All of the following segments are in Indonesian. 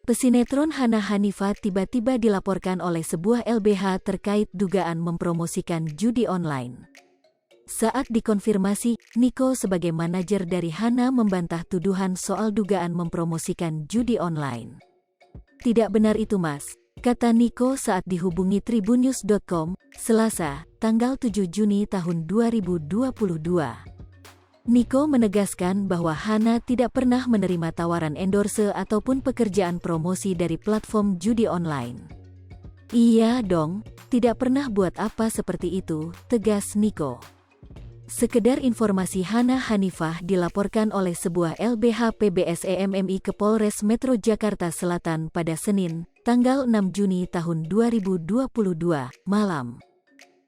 Pesinetron Hana Hanifah tiba-tiba dilaporkan oleh sebuah LBH terkait dugaan mempromosikan judi online. Saat dikonfirmasi, Niko sebagai manajer dari Hana membantah tuduhan soal dugaan mempromosikan judi online. Tidak benar itu mas, kata Niko saat dihubungi tribunnews.com, Selasa, tanggal 7 Juni tahun 2022. Niko menegaskan bahwa Hana tidak pernah menerima tawaran endorse ataupun pekerjaan promosi dari platform judi online. Iya dong, tidak pernah buat apa seperti itu, tegas Niko. Sekedar informasi, Hana Hanifah dilaporkan oleh sebuah LBH PBSEMMI ke Polres Metro Jakarta Selatan pada Senin, tanggal 6 Juni tahun 2022, malam.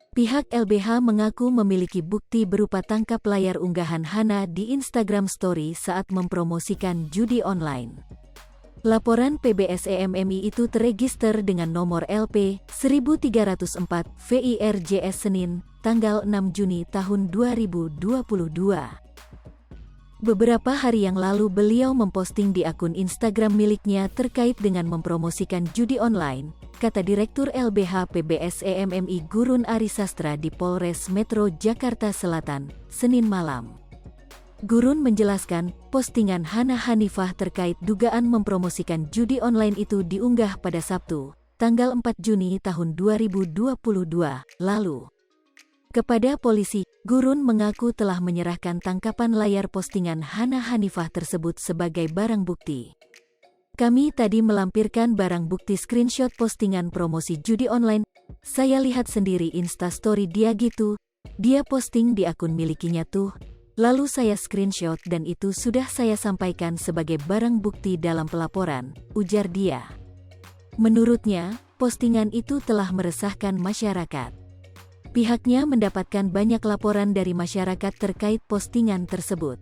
Pihak LBH mengaku memiliki bukti berupa tangkap layar unggahan Hana di Instagram Story saat mempromosikan judi online. Laporan PBSEMMI itu terregister dengan nomor LP 1304 VIRJS Senin, tanggal 6 Juni tahun 2022. Beberapa hari yang lalu beliau memposting di akun Instagram miliknya terkait dengan mempromosikan judi online, kata Direktur LBH PBSEMMI Gurun Arisastra di Polres Metro Jakarta Selatan, Senin malam. Gurun menjelaskan, postingan Hana Hanifah terkait dugaan mempromosikan judi online itu diunggah pada Sabtu, tanggal 4 Juni tahun 2022, lalu. Kepada polisi, Gurun mengaku telah menyerahkan tangkapan layar postingan Hana Hanifah tersebut sebagai barang bukti. Kami tadi melampirkan barang bukti screenshot postingan promosi judi online. Saya lihat sendiri instastory dia gitu. Dia posting di akun milikinya tuh. Lalu saya screenshot dan itu sudah saya sampaikan sebagai barang bukti dalam pelaporan, ujar dia. Menurutnya, postingan itu telah meresahkan masyarakat. Pihaknya mendapatkan banyak laporan dari masyarakat terkait postingan tersebut.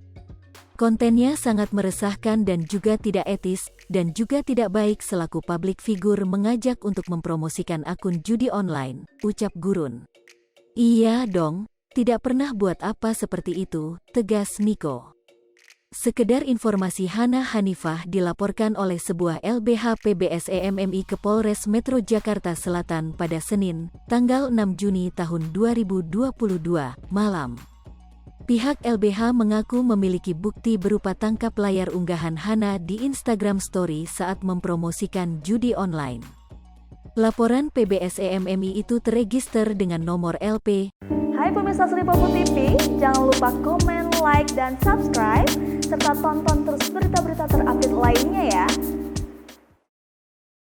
Kontennya sangat meresahkan dan juga tidak etis, dan juga tidak baik selaku publik figur mengajak untuk mempromosikan akun judi online, ucap Gurun. Iya dong, tidak pernah buat apa seperti itu, tegas Niko. Sekedar informasi, Hana Hanifah dilaporkan oleh sebuah LBH PBSEMMI ke Polres Metro Jakarta Selatan pada Senin, tanggal 6 Juni tahun 2022, malam. Pihak LBH mengaku memiliki bukti berupa tangkap layar unggahan Hana di Instagram Story saat mempromosikan judi online. Laporan PBSEMMI itu terregister dengan nomor LP. Hai pemirsa Sri Popo TV, jangan lupa komen, like, dan subscribe, serta tonton terus berita-berita terupdate lainnya